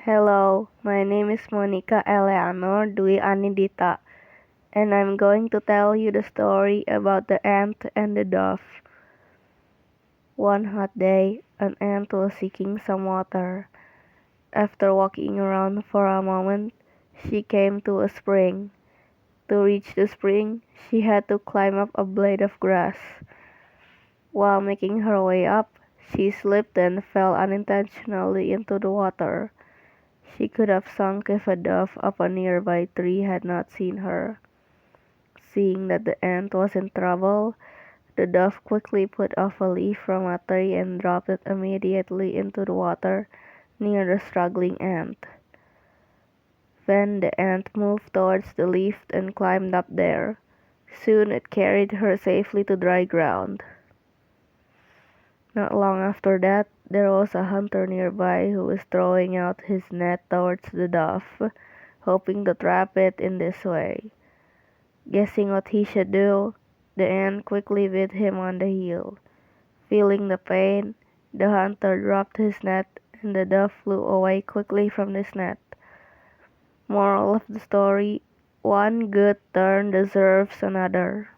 Hello, my name is Monica Eleanor Dwi Anindita, and I'm going to tell you the story about the ant and the dove. One hot day, an ant was seeking some water. After walking around for a moment, she came to a spring. To reach the spring, she had to climb up a blade of grass. While making her way up, she slipped and fell unintentionally into the water. She could have sunk if a dove up a nearby tree had not seen her. Seeing that the ant was in trouble, the dove quickly put off a leaf from a tree and dropped it immediately into the water near the struggling ant. Then the ant moved towards the leaf and climbed up there. Soon it carried her safely to dry ground. Not long after that, there was a hunter nearby who was throwing out his net towards the dove, hoping to trap it in this way. Guessing what he should do, the ant quickly bit him on the heel. Feeling the pain, the hunter dropped his net and the dove flew away quickly from this net. Moral of the story: one good turn deserves another.